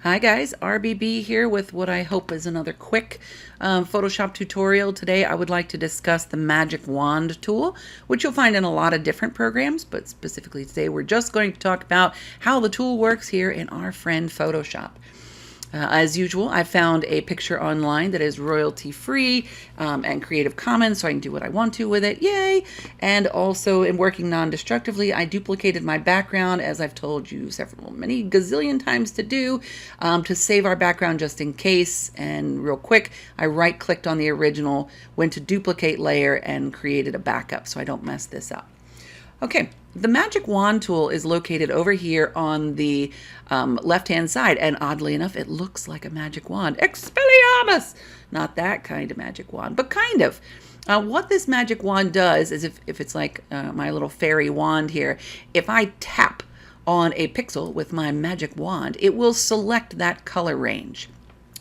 Hi guys, RBB here with what I hope is another quick Photoshop tutorial. Today I would like to discuss the Magic Wand tool, which you'll find in a lot of different programs, but specifically today we're just going to talk about how the tool works here in our friend Photoshop. As usual, I found a picture online that is royalty-free and Creative Commons, so I can do what I want to with it. Yay! And also, in working non-destructively, I duplicated my background, as I've told you many gazillion times to save our background just in case. And real quick, I right-clicked on the original, went to duplicate layer, and created a backup so I don't mess this up. Okay, the Magic Wand tool is located over here on the left-hand side, and oddly enough, it looks like a magic wand. Expeliarmus! Not that kind of magic wand, but kind of. What this magic wand does is if it's like my little fairy wand here, if I tap on a pixel with my magic wand, it will select that color range.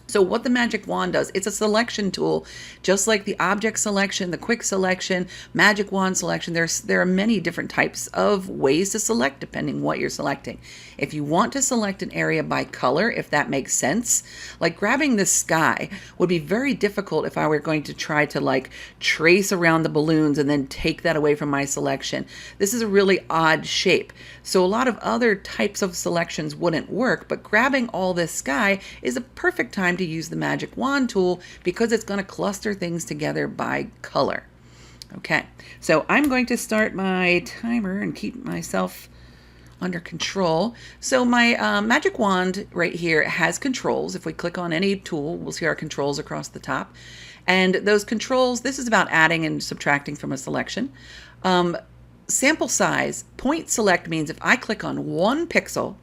So what the Magic Wand does, it's a selection tool, just like the object selection, the quick selection, Magic Wand selection. There are many different types of ways to select depending what you're selecting. If you want to select an area by color, if that makes sense, like grabbing the sky would be very difficult if I were going to try to like trace around the balloons and then take that away from my selection. This is a really odd shape. So a lot of other types of selections wouldn't work, but grabbing all this sky is a perfect time to use the Magic Wand tool because it's going to cluster things together by color. Okay, so I'm going to start my timer and keep myself under control. So my Magic Wand right here has controls. If we click on any tool, we'll see our controls across the top. And those controls, this is about adding and subtracting from a selection. Sample size, point select means if I click on one pixel,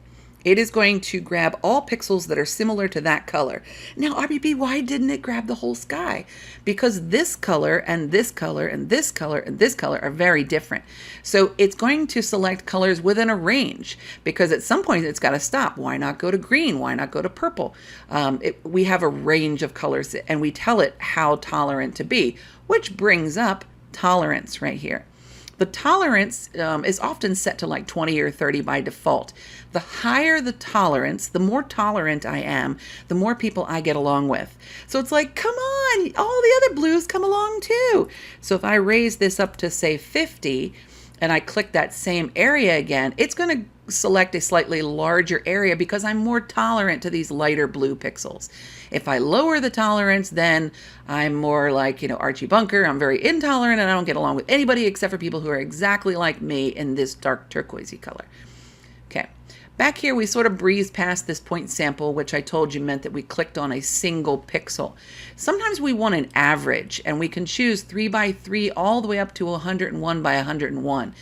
it is going to grab all pixels that are similar to that color. Now, RBB, why didn't it grab the whole sky? Because this color and this color and this color and this color are very different. So it's going to select colors within a range because at some point it's got to stop. Why not go to green? Why not go to purple? We have a range of colors and we tell it how tolerant to be, which brings up tolerance right here. The tolerance is often set to like 20 or 30 by default. The higher the tolerance, the more tolerant I am, the more people I get along with. So it's like, come on, all the other blues come along too. So if I raise this up to say 50 and I click that same area again, it's going to select a slightly larger area because I'm more tolerant to these lighter blue pixels. If I lower the tolerance, then I'm more like, Archie Bunker. I'm very intolerant and I don't get along with anybody except for people who are exactly like me in this dark turquoisey color. Okay. Back here, we sort of breezed past this point sample, which I told you meant that we clicked on a single pixel. Sometimes we want an average, and we can choose 3 by 3 all the way up to 101 by 101.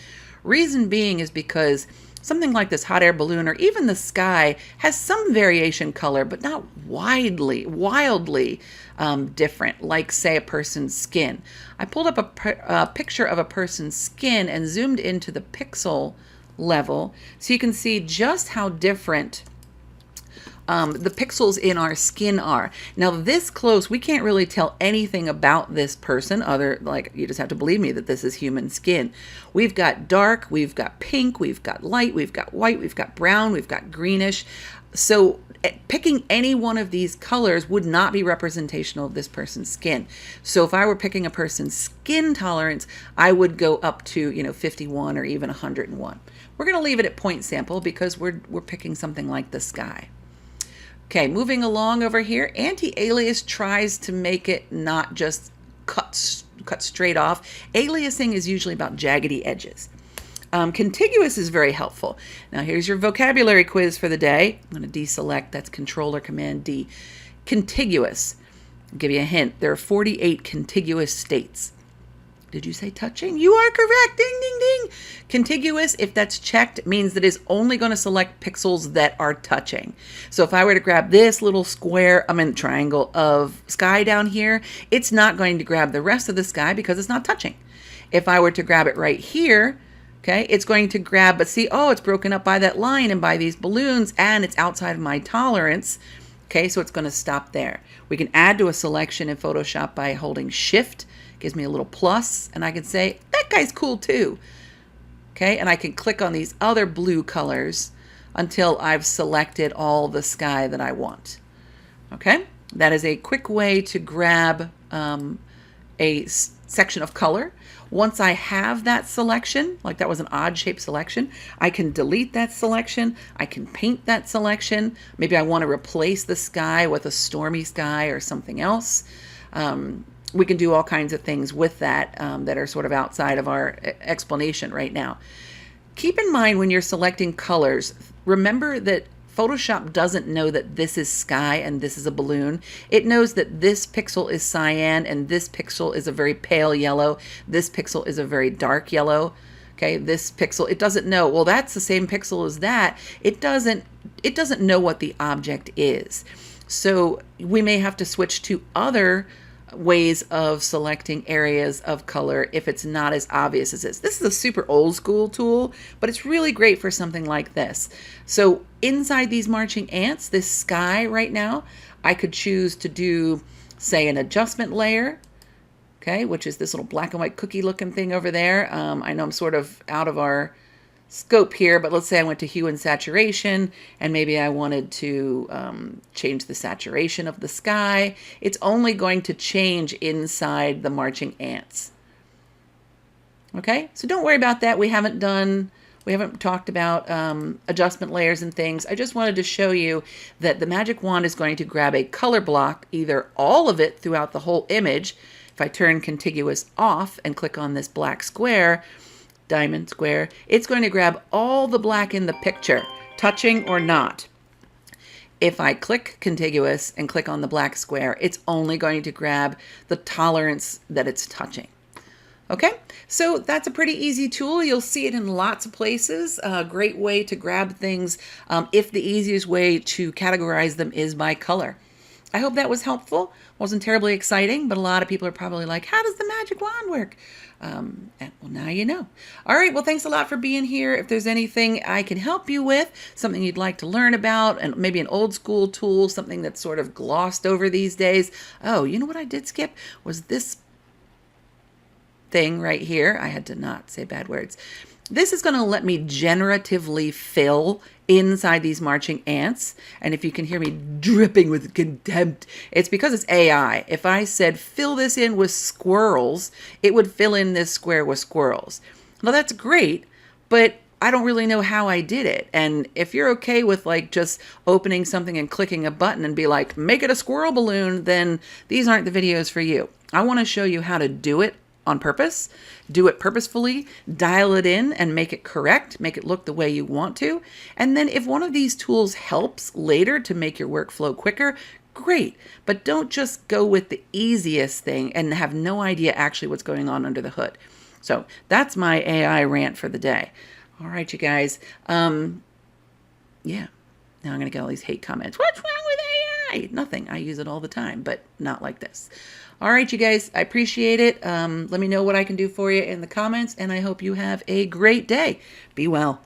Reason being is because something like this hot air balloon or even the sky has some variation color, but not wildly different, like say a person's skin. I pulled up a picture of a person's skin and zoomed into the pixel level so you can see just how different the pixels in our skin are. Now this close, we can't really tell anything about this person you just have to believe me that this is human skin. We've got dark, we've got pink, we've got light, we've got white, we've got brown, we've got greenish. So picking any one of these colors would not be representational of this person's skin. So if I were picking a person's skin tolerance, I would go up to 51 or even 101. We're going to leave it at point sample because we're picking something like the sky. Okay, moving along over here, anti-alias tries to make it not just cut straight off. Aliasing is usually about jaggedy edges. Contiguous is very helpful. Now here's your vocabulary quiz for the day. I'm going to deselect, that's Control or Command D. Contiguous. I'll give you a hint. There are 48 contiguous states. Did you say touching? You are correct. Ding, ding, ding. Contiguous, if that's checked, means that it's only going to select pixels that are touching. So if I were to grab this little square, triangle of sky down here, it's not going to grab the rest of the sky because it's not touching. If I were to grab it right here, okay, it's going to grab, but see, it's broken up by that line and by these balloons, and it's outside of my tolerance. Okay, so it's going to stop there. We can add to a selection in Photoshop by holding Shift. Gives me a little plus, and I can say, that guy's cool too. Okay, and I can click on these other blue colors until I've selected all the sky that I want. Okay, that is a quick way to grab a section of color. Once I have that selection, like that was an odd shape selection, I can delete that selection. I can paint that selection. Maybe I want to replace the sky with a stormy sky or something else. We can do all kinds of things with that that are sort of outside of our explanation right now. Keep in mind when you're selecting colors, remember that Photoshop doesn't know that this is sky and this is a balloon. It knows that this pixel is cyan and this pixel is a very pale yellow. This pixel is a very dark yellow. Okay, this pixel, it doesn't know, well, that's the same pixel as that. It doesn't know what the object is. So we may have to switch to other ways of selecting areas of color if it's not as obvious as this. This is a super old school tool, but it's really great for something like this. So inside these marching ants, this sky right now, I could choose to do, say, an adjustment layer, okay, which is this little black and white cookie looking thing over there. I know I'm sort of out of our scope here, but let's say I went to hue and saturation, and maybe I wanted to change the saturation of the sky. It's only going to change inside the marching ants. Okay, so don't worry about that. We haven't talked about adjustment layers and things. I just wanted to show you that the magic wand is going to grab a color block, either all of it throughout the whole image. If I turn contiguous off and click on this black square, diamond square, it's going to grab all the black in the picture, touching or not. If I click contiguous and click on the black square, it's only going to grab the tolerance that it's touching. Okay, so that's a pretty easy tool. You'll see it in lots of places. A great way to grab things if the easiest way to categorize them is by color. I hope that was helpful. Wasn't terribly exciting, but a lot of people are probably like, how does the magic wand work? Well, now you know. All right, well, thanks a lot for being here. If there's anything I can help you with, something you'd like to learn about, and maybe an old school tool, something that's sort of glossed over these days. Oh, you know what I did skip? Was this thing right here. I had to not say bad words. This is going to let me generatively fill inside these marching ants. And if you can hear me dripping with contempt, it's because it's AI. If I said fill this in with squirrels, it would fill in this square with squirrels. Well, that's great, but I don't really know how I did it. And if you're okay with like just opening something and clicking a button and be like, make it a squirrel balloon, then these aren't the videos for you. I want to show you how to do it on purpose, do it purposefully, dial it in and make it correct, make it look the way you want to. And then if one of these tools helps later to make your workflow quicker, great. But don't just go with the easiest thing and have no idea actually what's going on under the hood. So that's my AI rant for the day. All right, you guys. Yeah. Now I'm going to get all these hate comments. What's wrong with AI? Nothing. I use it all the time, but not like this. All right, you guys, I appreciate it. Let me know what I can do for you in the comments, and I hope you have a great day. Be well.